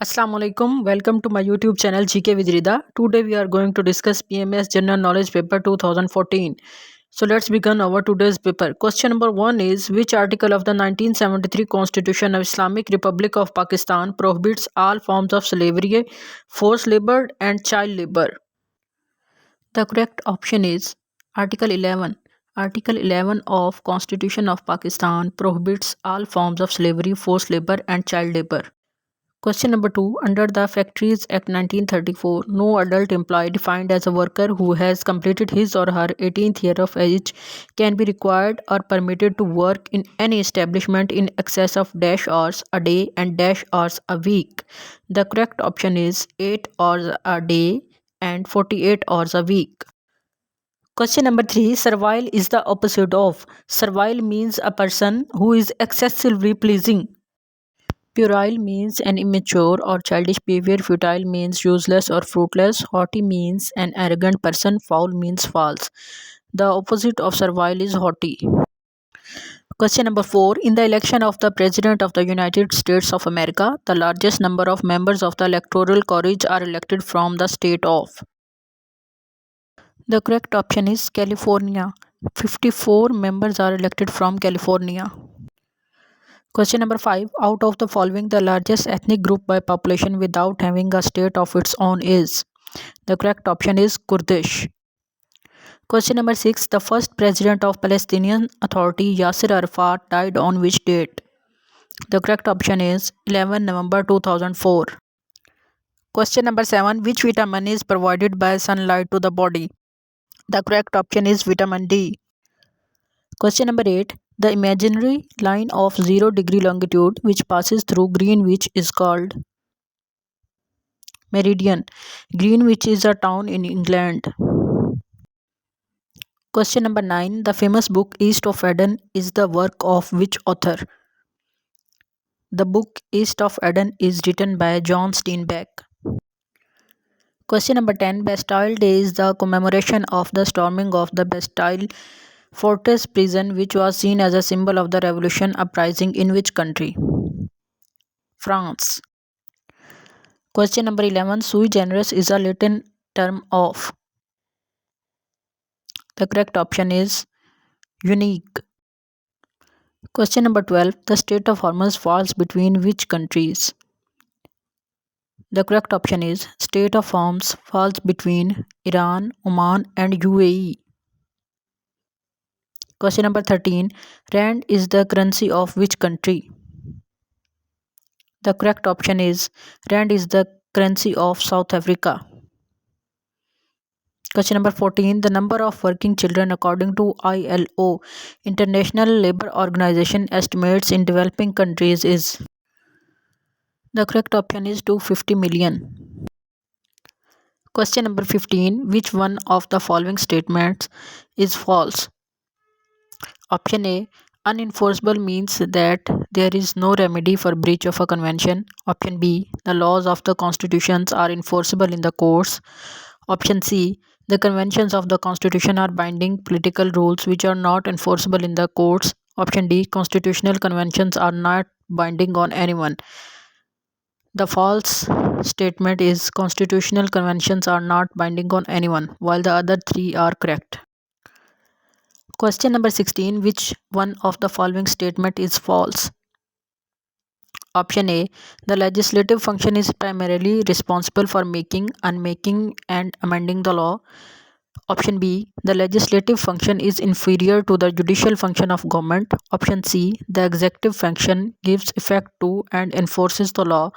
Assalamu alaikum. Welcome to my YouTube channel GK with Rida. Today we are going to discuss PMS General Knowledge Paper 2014. So let's begin our today's paper. Question number 1 is, which article of the 1973 Constitution of Islamic Republic of Pakistan prohibits all forms of slavery, forced labor and child labor? The correct option is Article 11. Article 11 of Constitution of Pakistan prohibits all forms of slavery, forced labor and child labor. Question number 2. Under the Factories Act 1934, no adult employee defined as a worker who has completed his or her 18th year of age can be required or permitted to work in any establishment in excess of dash hours a day and dash hours a week. The correct option is 8 hours a day and 48 hours a week. Question number 3. Servile is the opposite of. Servile means a person who is excessively pleasing. Puerile means an immature or childish behavior. Futile means useless or fruitless. Haughty means an arrogant person. Foul means false. The opposite of servile is haughty. Question number 4. In the election of the President of the United States of America, the largest number of members of the Electoral College are elected from the state of. The correct option is California. 54 members are elected from California. Question number 5. Out of the following, the largest ethnic group by population without having a state of its own is? The correct option is Kurdish. Question number 6. The first president of Palestinian Authority, Yasser Arafat, died on which date? The correct option is 11 November 2004. Question number 7. Which vitamin is provided by sunlight to the body? The correct option is vitamin D. Question number 8. The imaginary line of 0 degree longitude which passes through Greenwich is called meridian. Greenwich is a town in England. Question number 9. The famous book East of Eden is the work of which author? The book East of Eden is written by John Steinbeck. Question number 10. Bastille Day is the commemoration of the storming of the Bastille Fortress prison, which was seen as a symbol of the revolution uprising in which country? France. Question number 11. Sui generis is a Latin term of. The correct option is unique. Question number 12. The Strait of Hormuz falls between which countries? The correct option is Strait of Hormuz falls between Iran, Oman and UAE. Question number 13. Rand is the currency of which country? The correct option is Rand is the currency of South Africa. Question number 14. The number of working children according to ILO, International Labour Organization, estimates in developing countries is? The correct option is 250 million. Question number 15. Which one of the following statements is false? Option A. Unenforceable means that there is no remedy for breach of a convention. Option B. The laws of the constitutions are enforceable in the courts. Option C. The conventions of the constitution are binding political rules which are not enforceable in the courts. Option D. Constitutional conventions are not binding on anyone. The false statement is constitutional conventions are not binding on anyone, while the other three are correct. Question number 16. Which one of the following statement is false? Option A. The legislative function is primarily responsible for making, unmaking and amending the law. Option B. The legislative function is inferior to the judicial function of government. Option C. The executive function gives effect to and enforces the law.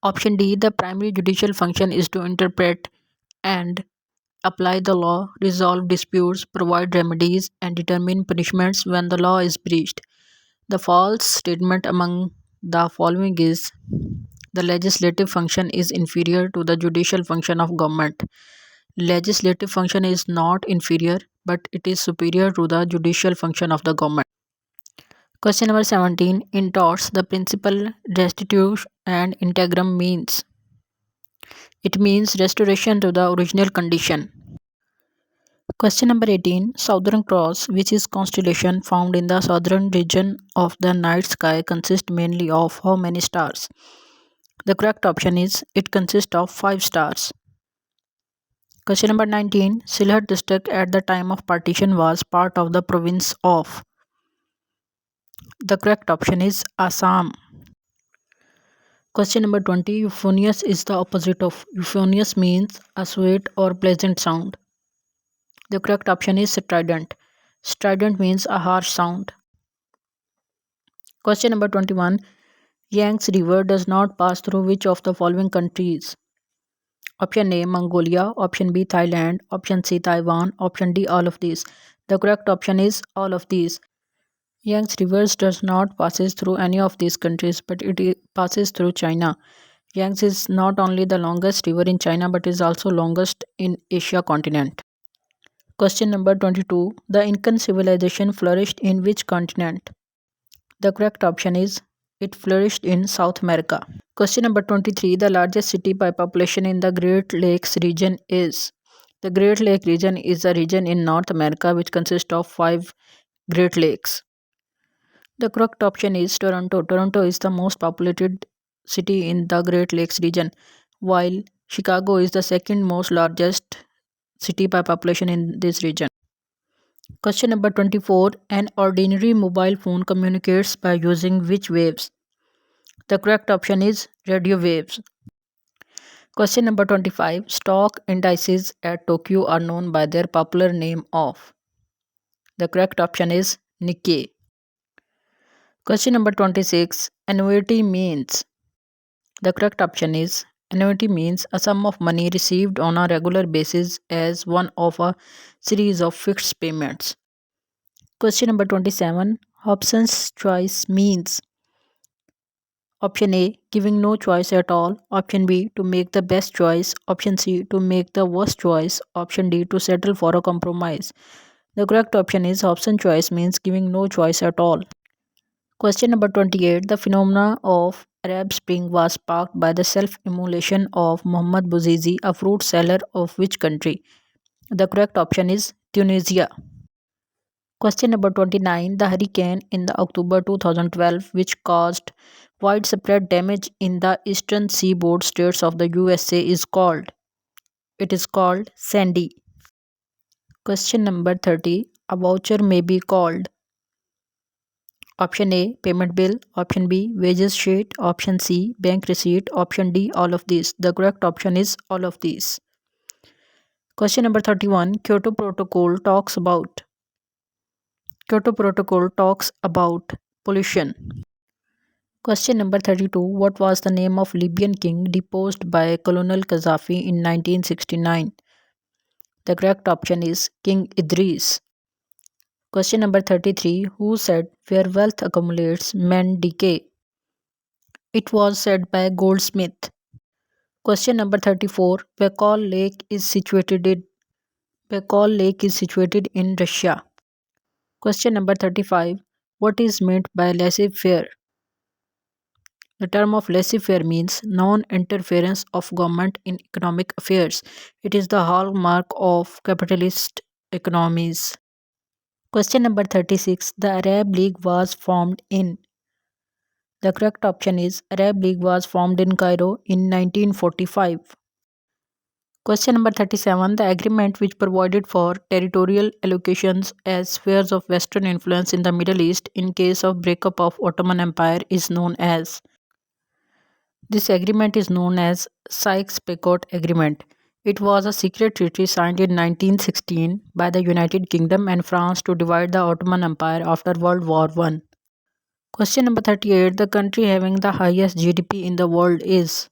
Option D. The primary judicial function is to interpret and apply the law, resolve disputes, provide remedies, and determine punishments when the law is breached. The false statement among the following is: the legislative function is inferior to the judicial function of government. Legislative function is not inferior, but it is superior to the judicial function of the government. Question number 17. In torts, the principle restitution and integrum means? It means restoration to the original condition. Question number 18. Southern Cross, which is constellation found in the southern region of the night sky, consists mainly of how many stars? The correct option is it consists of 5 stars. Question number 19. Sylhet district at the time of partition was part of the province of. The correct option is Assam. Question number 20. Euphonious is the opposite of. Euphonious means a sweet or pleasant sound. The correct option is strident. Strident means a harsh sound. Question number 21. Yangtze River does not pass through which of the following countries? Option A Mongolia, option B Thailand, option C Taiwan, option D all of these. The correct option is all of these. Yangtze River does not passes through any of these countries, but passes through China. Yangtze is not only the longest river in China but is also longest in Asia continent. Question number 22. The Incan civilization flourished in which continent? The correct option is it flourished in South America. Question number 23. The largest city by population in the Great Lakes region is. The Great Lake region is a region in North America which consists of 5 Great Lakes. The correct option is Toronto. Toronto is the most populated city in the Great Lakes region, while Chicago is the second most largest city by population in this region. Question number 24. An ordinary mobile phone communicates by using which waves? The correct option is radio waves. Question number 25. Stock indices at Tokyo are known by their popular name of. The correct option is Nikkei. Question number 26. Annuity means. The correct option is annuity means a sum of money received on a regular basis as one of a series of fixed payments. Question number 27. Hobson's choice means. Option A, giving no choice at all. Option B, to make the best choice. Option C, to make the worst choice. Option D, to settle for a compromise. The correct option is Hobson's choice means giving no choice at all. Question number 28. The phenomena of Arab Spring was sparked by the self-immolation of Muhammad Bouazizi, a fruit seller of which country? The correct option is Tunisia. Question number 29. The hurricane in the October 2012 which caused widespread damage in the eastern seaboard states of the USA is called. It is called Sandy. Question number 30. A voucher may be called. Option A, payment bill. Option B, wages sheet. Option C, bank receipt. Option D, all of these. The correct option is all of these. Question number 31. Kyoto Protocol talks about. Kyoto Protocol talks about pollution. Question number 32. What was the name of Libyan king deposed by Colonel Gaddafi in 1969? The correct option is King Idris. Question number 33. Who said where wealth accumulates, men decay? It was said by Goldsmith. Question number 34. Baikal Lake is situated in Russia. Question number 35. What is meant by laissez-faire? The term of laissez-faire means non-interference of government in economic affairs. It is the hallmark of capitalist economies. Question number 36. The Arab League was formed in. The correct option is Arab League was formed in Cairo in 1945. Question number 37. The agreement which provided for territorial allocations as spheres of Western influence in the Middle East in case of breakup of Ottoman Empire is known as. This agreement is known as Sykes-Picot Agreement. It was a secret treaty signed in 1916 by the United Kingdom and France to divide the Ottoman Empire after World War I. Question number 38. The country having the highest GDP in the world is.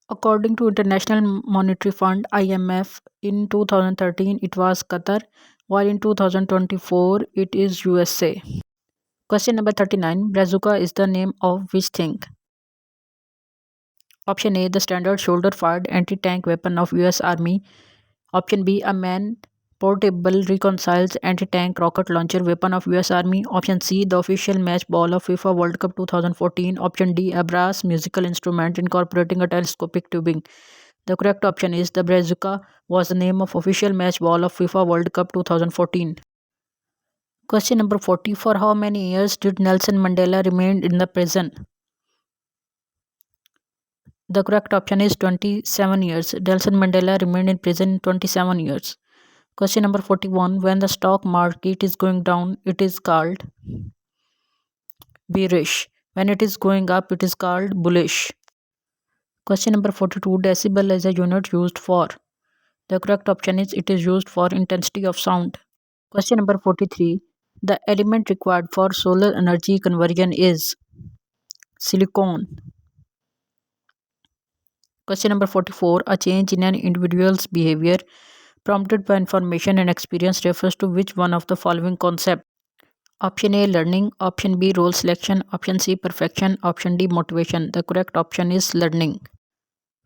According to International Monetary Fund IMF, in 2013 it was Qatar, while in 2024 it is USA. Question number 39. Bazooka is the name of which thing? Option A, the standard shoulder-fired anti-tank weapon of US Army. Option B, a man-portable reconciles anti-tank rocket launcher weapon of US Army. Option C, the official match ball of FIFA World Cup 2014. Option D, a brass musical instrument incorporating a telescopic tubing. The correct option is the bazooka was the name of official match ball of FIFA World Cup 2014. Question number 40. For how many years did Nelson Mandela remain in the prison? The correct option is 27 years. Nelson Mandela remained in prison 27 years. Question number 41. When the stock market is going down, it is called bearish. When it is going up, it is called bullish. Question number 42. Decibel is a unit used for. The correct option is it is used for intensity of sound. Question number 43. The element required for solar energy conversion is silicon. Question number 44. A change in an individual's behavior prompted by information and experience refers to which one of the following concepts? Option A learning, option B role selection, option C perfection, option D motivation. The correct option is learning.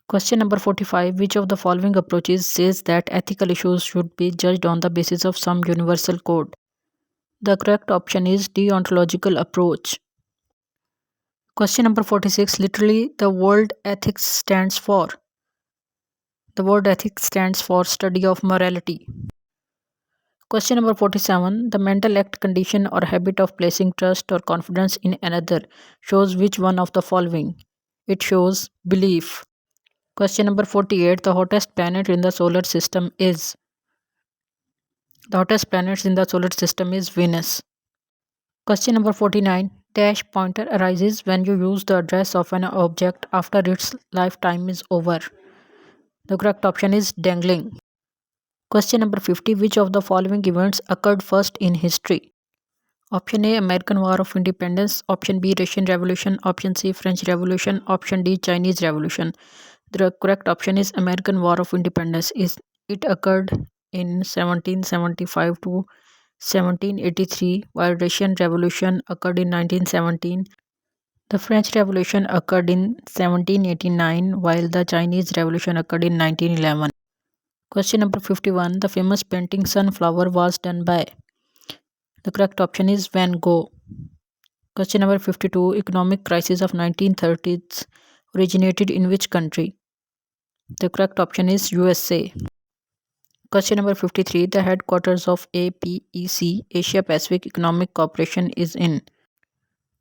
Question number 45. Which of the following approaches says that ethical issues should be judged on the basis of some universal code? The correct option is deontological approach. Question number 46. Literally, the word ethics stands for. The word ethics stands for study of morality. Question number 47. The mental act, condition, or habit of placing trust or confidence in another shows which one of the following? It shows belief. Question number 48. The hottest planet in the solar system is. The hottest planet in the solar system is Venus. Question number 49. Dash pointer arises when you use the address of an object after its lifetime is over. The correct option is dangling. Question number 50. Which of the following events occurred first in history? Option A American War of Independence, option B Russian Revolution, option C French Revolution, option D Chinese Revolution. The correct option is American War of Independence. It occurred in 1775 to 1783, while Russian Revolution occurred in 1917. The French Revolution occurred in 1789, while the Chinese Revolution occurred in 1911. Question number 51. The famous painting Sunflower was done by. The correct option is Van Gogh. Question number 52. Economic crisis of 1930s originated in which country? The correct option is USA. Question number 53. The headquarters of APEC, Asia Pacific Economic Cooperation, is in.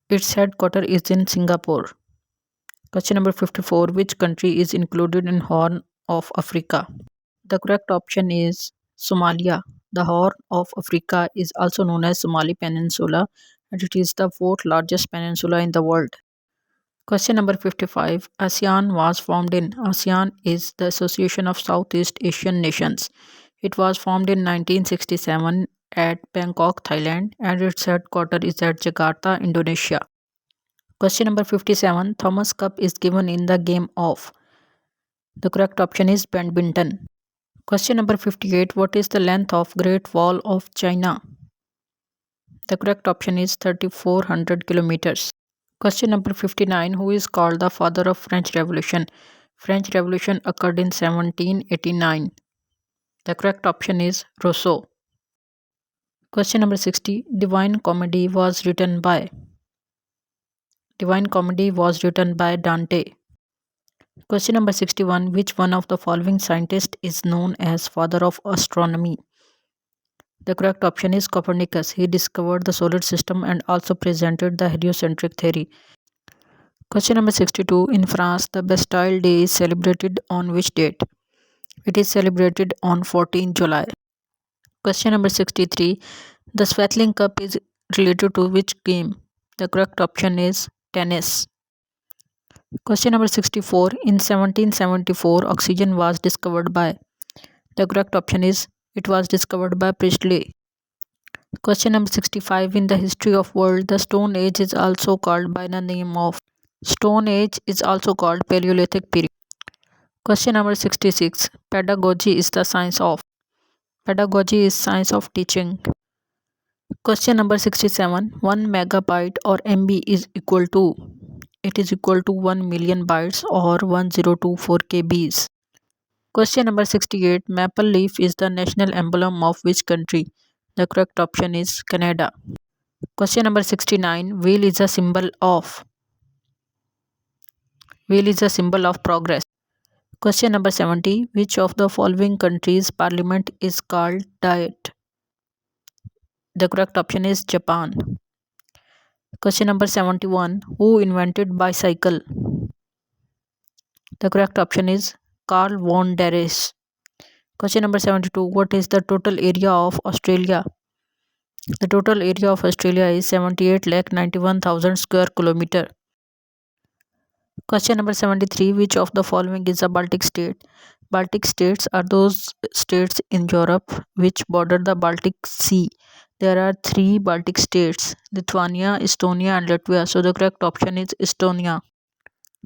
Its headquarters is in Singapore. Question number 54. Which country is included in Horn of Africa? The correct option is Somalia. The Horn of Africa is also known as Somali Peninsula, and it is the fourth largest peninsula in the world. Question number 55. ASEAN was formed in. ASEAN is the Association of Southeast Asian Nations. It was formed in 1967 at Bangkok, Thailand, and its headquarters is at Jakarta, Indonesia. Question number 57. Thomas Cup is given in the game of. The correct option is badminton. Question number 58. What is the length of Great Wall of China? The correct option is 3400 kilometers. Question number 59. Who is called the father of French Revolution? French Revolution occurred in 1789. The correct option is Rousseau. Question number 60. Divine Comedy was written by. Divine Comedy was written by Dante. Question number 61. Which one of the following scientists is known as father of astronomy? The correct option is Copernicus. He discovered the solar system and also presented the heliocentric theory. Question number 62. In France, the Bastille Day is celebrated on which date? It is celebrated on 14 July. Question number 63. The Swaddling Cup is related to which game? The correct option is tennis. Question number 64. In 1774, oxygen was discovered by. The correct option is it was discovered by Priestley. Question number 65. In the history of world, the Stone Age is also called by the name of. Stone Age is also called Paleolithic period. Question number 66. Pedagogy is the science of. Pedagogy is science of teaching. Question number 67. 1 megabyte or MB is equal to. It is equal to 1 million bytes or 1024 KBs. Question number 68. Maple leaf is the national emblem of which country? The correct option is Canada. Question number 69. Wheel is a symbol of. Wheel is a symbol of progress. Question number 70. Which of the following countries' parliament is called Diet? The correct option is Japan. Question number 71. Who invented bicycle? The correct option is Carl von Deres. Question number 72. What is the total area of Australia? The total area of Australia is 78,91,000 square kilometer. Question number 73. Which of the following is a Baltic state? Baltic states are those states in Europe which border the Baltic Sea. There are three Baltic states: Lithuania, Estonia, and Latvia. So the correct option is Estonia.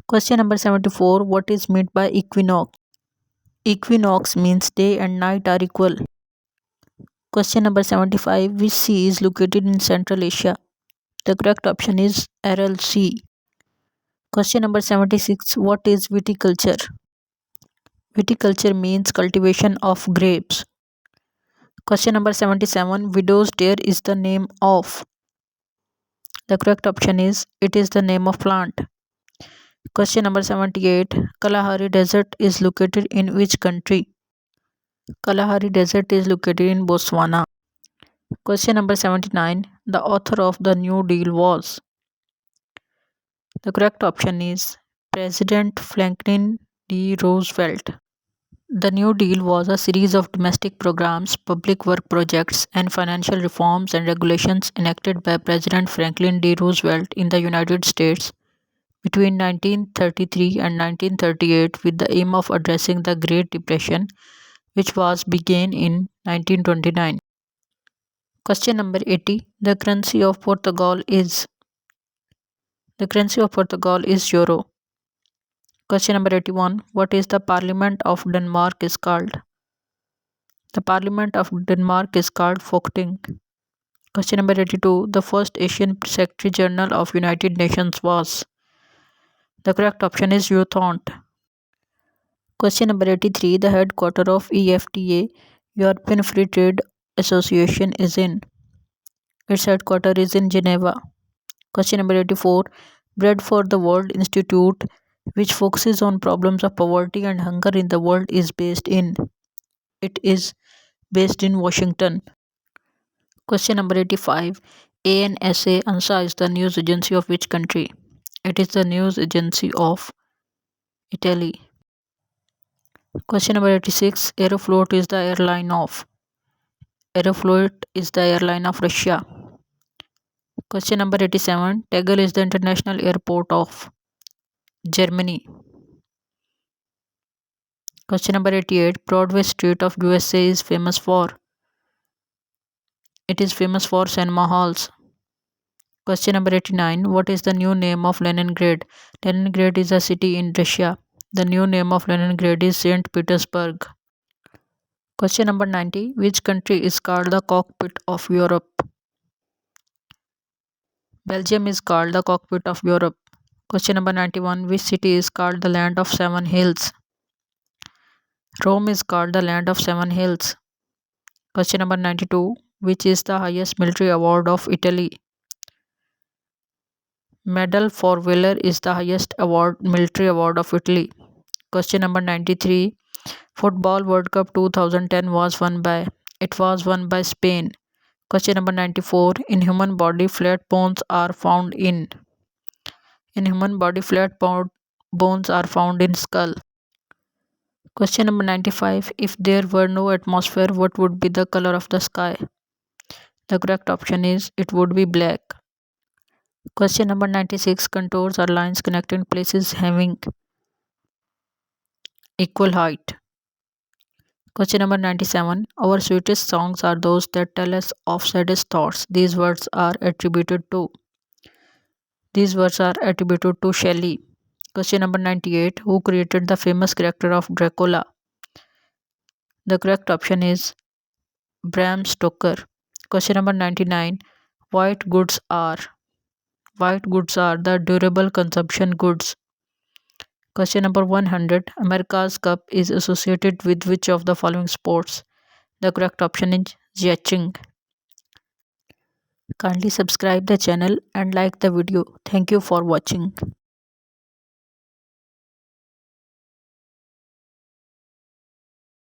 Question number 74. What is meant by equinox? Equinox means day and night are equal. Question number 75. Which sea is located in Central Asia? The correct option is Aral Sea. Question number 76. What is viticulture? Viticulture means cultivation of grapes. Question number 77. Widow's tear is the name of. The correct option is it is the name of plant. Question number 78. Kalahari Desert is located in which country? Kalahari Desert is located in Botswana. Question number 79. The author of the New Deal was. The correct option is President Franklin D. Roosevelt. The New Deal was a series of domestic programs, public work projects, and financial reforms and regulations enacted by President Franklin D. Roosevelt in the United States between 1933 and 1938 with the aim of addressing the Great Depression, which was began in 1929. Question number 80. The currency of Portugal is. The currency of Portugal is euro. Question number 81. What is the Parliament of Denmark is called? The Parliament of Denmark is called Folketing. Question number 82. The first Asian Secretary General of United Nations was. The correct option is U Thant. Question number 83. The headquarter of EFTA, European Free Trade Association, is in. Its headquarter is in Geneva. Question number 84. Bread for the World Institute, which focuses on problems of poverty and hunger in the world, is based in. It is based in Washington. Question number 85. ANSA is the news agency of which country? It is the news agency of Italy. Question number 86. Aeroflot is the airline of. Aeroflot is the airline of Russia. Question number 87. Tegel is the international airport of Germany. Question number 88. Broadway Street of USA is famous for. It is famous for cinema halls. Question number 89. What is the new name of Leningrad? Leningrad is a city in Russia. The new name of Leningrad is St. Petersburg. Question number 90. Which country is called the cockpit of Europe? Belgium is called the cockpit of Europe. Question number 91. Which city is called the land of seven hills? Rome is called the land of seven hills. Question number 92. Which is the highest military award of Italy? Medal for Valor is the highest military award of Italy. Question number 93. Football World Cup 2010 was won by. It was won by Spain. Question number 94. In human body, flat bones are found in. In human body, bones are found in skull. Question number 95. If there were no atmosphere, what would be the color of the sky? The correct option is it would be black. Question number 96. Contours are lines connecting places having equal height. Question number 97. Our sweetest songs are those that tell us of saddest thoughts. These words are attributed to. These words are attributed to Shelley. Question number 98. Who created the famous character of Dracula? The correct option is Bram Stoker. Question number 99. White goods are. White goods are the durable consumption goods. Question number 100. America's Cup is associated with which of the following sports? The correct option is yachting. Kindly subscribe the channel and like the video. Thank you for watching.